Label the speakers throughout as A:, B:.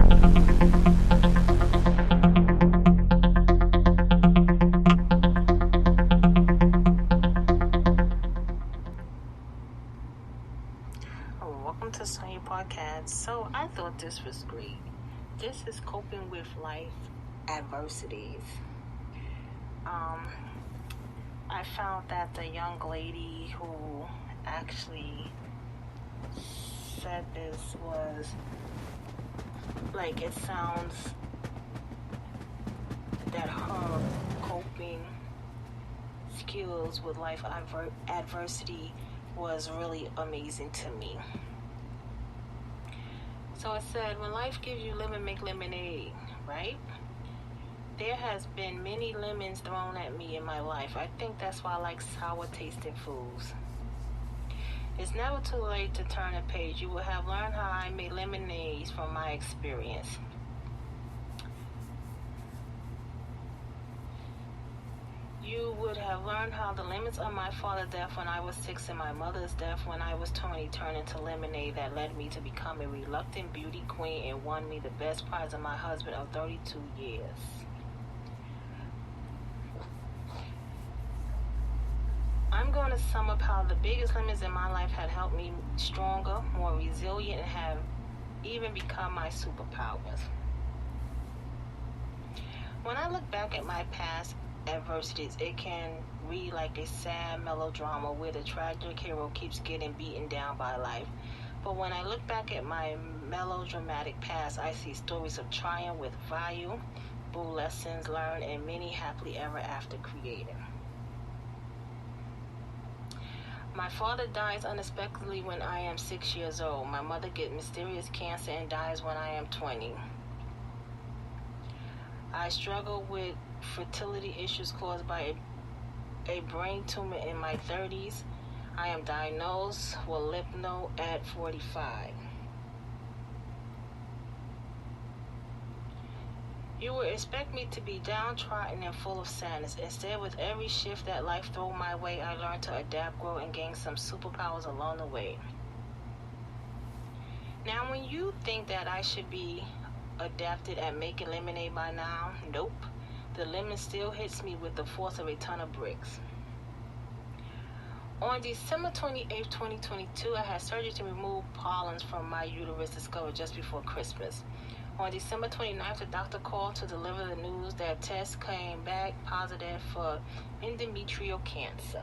A: Welcome to Sonya Podcast. So I thought this was great. This is coping with life adversities. I found that the young lady who actually said this was like, it sounds that her coping skills with life adversity was really amazing to me. So it said, when life gives you lemon, make lemonade, right? There has been many lemons thrown at me in my life. I think that's why I like sour tasting foods. It's never too late to turn a page. You will have learned how I made lemonades from my experience. You would have learned how the lemons of my father's death when I was 6 and my mother's death when I was 20 turned into lemonade that led me to become a reluctant beauty queen and won me the best prize of my husband of 32 years. I'm going to sum up how the biggest lemons in my life had helped me stronger, more resilient, and have even become my superpowers. When I look back at my past adversities, it can read like a sad melodrama where the tragic hero keeps getting beaten down by life. But when I look back at my melodramatic past, I see stories of triumph with value, lessons learned, and many happily ever after created. My father dies unexpectedly when I am 6 years old. My mother gets mysterious cancer and dies when I am 20. I struggle with fertility issues caused by a brain tumor in my 30s. I am diagnosed with lymph node at 45. You would expect me to be downtrodden and full of sadness. Instead, with every shift that life threw my way, I learned to adapt, grow, and gain some superpowers along the way. Now, when you think that I should be adapted at making lemonade by now, nope. The lemon still hits me with the force of a ton of bricks. On December 28, 2022, I had surgery to remove pollens from my uterus discovered just before Christmas. On December 29th, the doctor called to deliver the news that tests came back positive for endometrial cancer.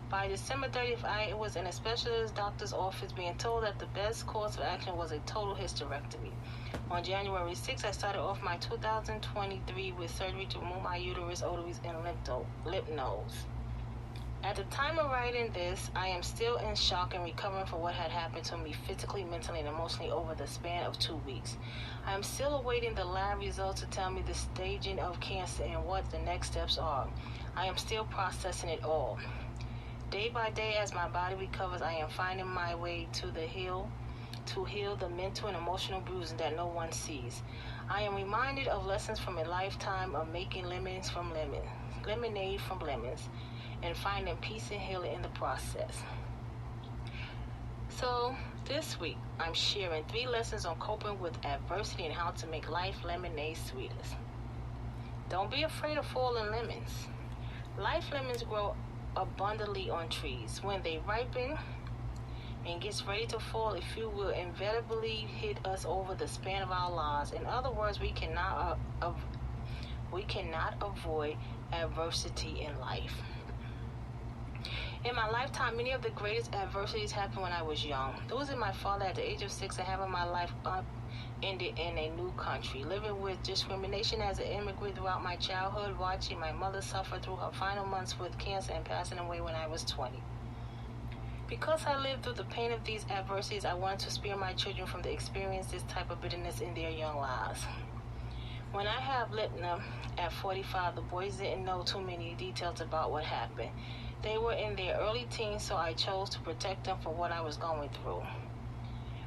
A: By December 30th, I was in a specialist doctor's office being told that the best course of action was a total hysterectomy. On January 6th, I started off my 2023 with surgery to remove my uterus, ovaries, and lymph nodes. At the time of writing this, I am still in shock and recovering from what had happened to me physically, mentally, and emotionally over the span of 2 weeks. I am still awaiting the lab results to tell me the staging of cancer and what the next steps are. I am still processing it all. Day by day, as my body recovers, I am finding my way to heal the mental and emotional bruising that no one sees. I am reminded of lessons from a lifetime of making lemonade from lemons, and finding peace and healing in the process. So this week, I'm sharing 3 lessons on coping with adversity and how to make life lemonade sweetest. Don't be afraid of falling lemons. Life lemons grow abundantly on trees. When they ripen and gets ready to fall, a few will inevitably hit us over the span of our lives. In other words, we cannot avoid adversity in life. In my lifetime, many of the greatest adversities happened when I was young. Losing my father at the age of 6 and having my life ended in a new country. Living with discrimination as an immigrant throughout my childhood. Watching my mother suffer through her final months with cancer and passing away when I was 20. Because I lived through the pain of these adversities, I wanted to spare my children from the experience this type of bitterness in their young lives. When I had Lipna at 45, the boys didn't know too many details about what happened. They were in their early teens, so I chose to protect them from what I was going through.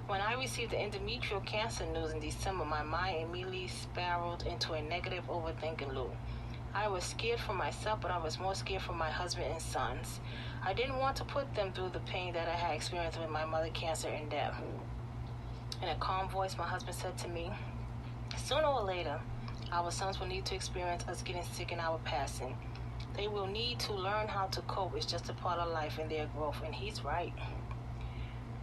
A: When I received the endometrial cancer news in December, my mind immediately spiraled into a negative overthinking loop. I was scared for myself, but I was more scared for my husband and sons. I didn't want to put them through the pain that I had experienced with my mother's cancer and death. In a calm voice, my husband said to me, "Sooner or later, our sons will need to experience us getting sick in our passing. They will need to learn how to cope. It's just a part of life and their growth." And he's right.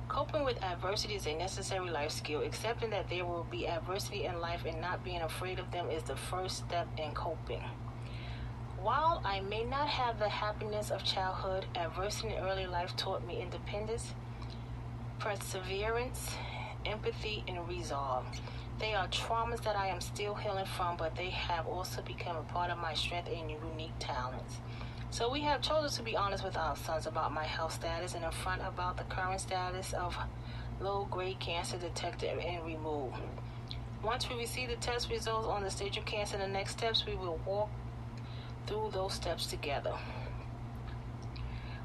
A: Coping with adversity is a necessary life skill. Accepting that there will be adversity in life and not being afraid of them is the first step in coping. While I may not have the happiness of childhood, adversity in early life taught me independence, perseverance, empathy, and resolve. They are traumas that I am still healing from, but they have also become a part of my strength and unique talents. So we have chosen to be honest with our sons about my health status and upfront about the current status of low-grade cancer detected and removed. Once we receive the test results on the stage of cancer and the next steps, we will walk through those steps together.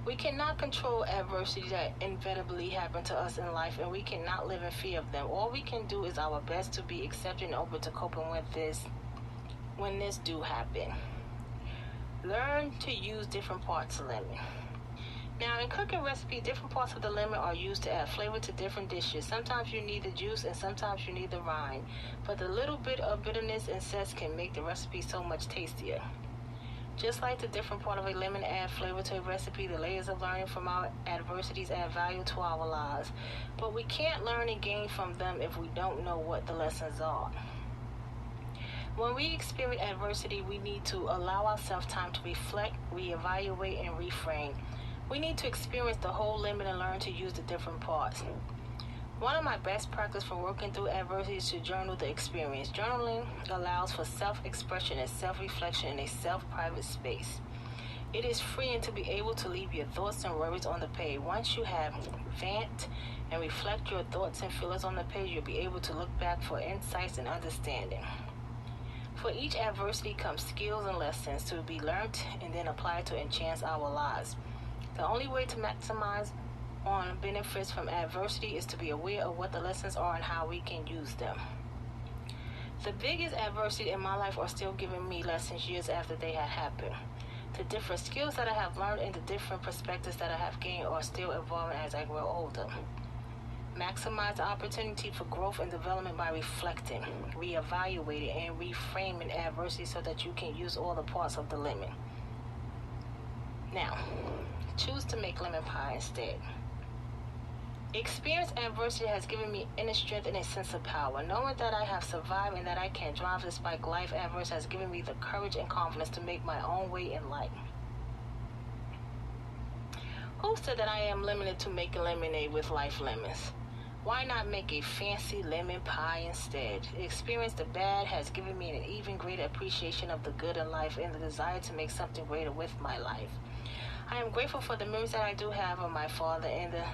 A: We cannot control adversity that inevitably happen to us in life, and we cannot live in fear of them. All we can do is our best to be accepting and open to coping with this when this do happen. Learn to use different parts of lemon. Now, in cooking recipes, different parts of the lemon are used to add flavor to different dishes. Sometimes you need the juice and sometimes you need the rind, but the little bit of bitterness and zest can make the recipe so much tastier. Just like the different part of a lemon add flavor to a recipe, the layers of learning from our adversities add value to our lives. But we can't learn and gain from them if we don't know what the lessons are. When we experience adversity, we need to allow ourselves time to reflect, reevaluate, and reframe. We need to experience the whole lemon and learn to use the different parts. One of my best practices for working through adversity is to journal the experience. Journaling allows for self-expression and self-reflection in a self-private space. It is freeing to be able to leave your thoughts and worries on the page. Once you have vent and reflect your thoughts and feelings on the page, you'll be able to look back for insights and understanding. For each adversity comes skills and lessons to be learned and then applied to enhance our lives. The only way to maximize on benefits from adversity is to be aware of what the lessons are and how we can use them. The biggest adversity in my life are still giving me lessons years after they had happened. The different skills that I have learned and the different perspectives that I have gained are still evolving as I grow older. Maximize the opportunity for growth and development by reflecting, reevaluating, and reframing adversity so that you can use all the parts of the lemon. Now, choose to make lemon pie instead. Experience adversity has given me inner strength and a sense of power. Knowing that I have survived and that I can thrive despite life adverse has given me the courage and confidence to make my own way in life. Who said that I am limited to making lemonade with life lemons? Why not make a fancy lemon pie instead? The experience the bad has given me an even greater appreciation of the good in life and the desire to make something greater with my life. I am grateful for the memories that I do have of my father and the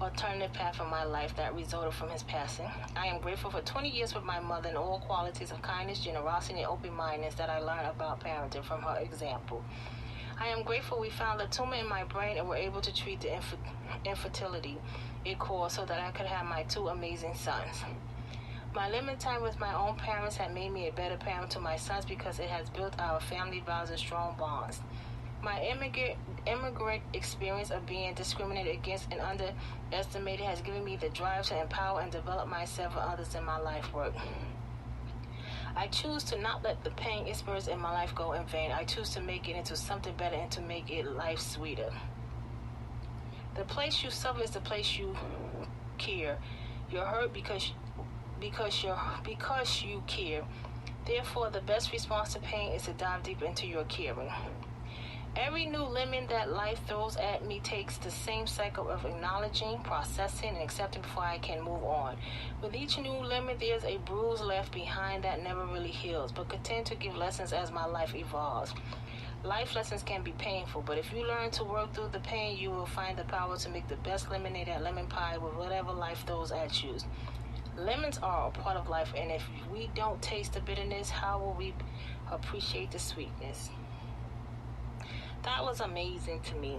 A: alternative path of my life that resulted from his passing. I am grateful for 20 years with my mother and all qualities of kindness, generosity, and open-mindedness that I learned about parenting from her example. I am grateful we found a tumor in my brain and were able to treat the infertility it caused so that I could have my two amazing sons. My limited time with my own parents had made me a better parent to my sons because it has built our family vows and strong bonds. My immigrant experience of being discriminated against and underestimated has given me the drive to empower and develop myself and others in my life work. I choose to not let the pain experience in my life go in vain. I choose to make it into something better and to make it life sweeter. The place you suffer is the place you care. You're hurt because you care. Therefore, the best response to pain is to dive deep into your caring. Every new lemon that life throws at me takes the same cycle of acknowledging, processing, and accepting before I can move on. With each new lemon, there's a bruise left behind that never really heals, but continue to give lessons as my life evolves. Life lessons can be painful, but if you learn to work through the pain, you will find the power to make the best lemonade and lemon pie with whatever life throws at you. Lemons are a part of life, and if we don't taste the bitterness, how will we appreciate the sweetness? That was amazing to me,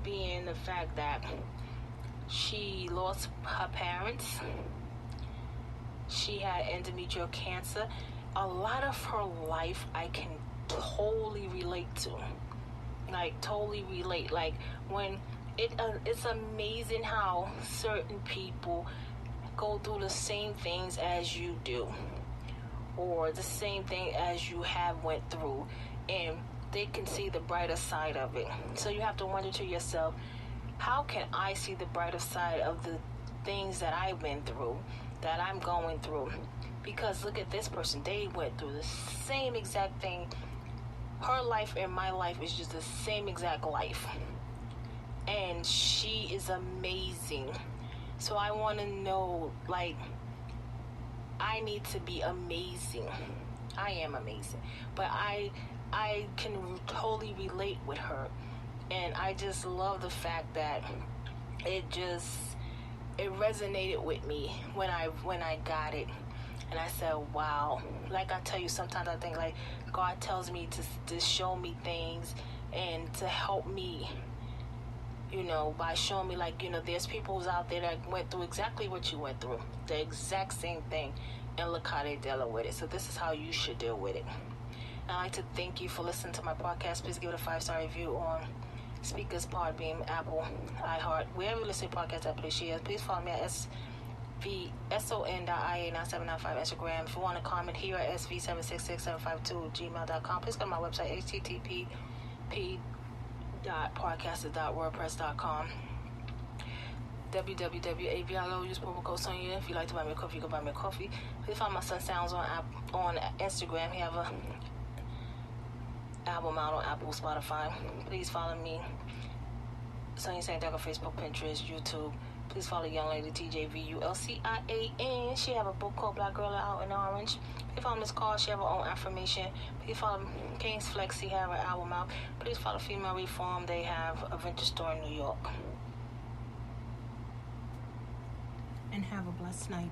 A: being the fact that she lost her parents. She had endometrial cancer. A lot of her life I can totally relate to. Totally relate. When it's amazing how certain people go through the same things as you do, or the same thing as you have went through, and they can see the brighter side of it. So you have to wonder to yourself, how can I see the brighter side of the things that I went through, that I'm going through? Because look at this person, they went through the same exact thing. Her life and my life is just the same exact life, and she is amazing. So I want to know, like, I need to be amazing. I am amazing, but I can totally relate with her, and I just love the fact that it resonated with me when I got it. And I said, wow. Like I tell you, sometimes I think like God tells me to show me things and to help me, by showing me, like, there's people out there that went through exactly what you went through, the exact same thing, and look how they deal with it. So this is how you should deal with it. And I'd like to thank you for listening to my podcast. Please give it a 5-star review on Speakers, Podbeam, Apple, iHeart, wherever you listen to podcasts. I appreciate it. Please follow me at svson.ia9795 Instagram. If you want to comment here at sv766752gmail.com, please go to my website, http://podcasters.wordpress.com. www.avilo. Use promo code Sonia. If you like to buy me a coffee, you can buy me a coffee. Please follow my son Sounds on Instagram. He have a album out on Apple, Spotify. Please follow me, Sonia Santiago, Facebook, Pinterest, YouTube. Please follow young lady TJVULCIAN. She have a book called Black Girl Out in Orange. Please follow Miss Call. She have her own affirmation. Please follow King's Flex. He have an album out. Please follow Female Reform. They have a vintage store in New York.
B: And have a blessed night.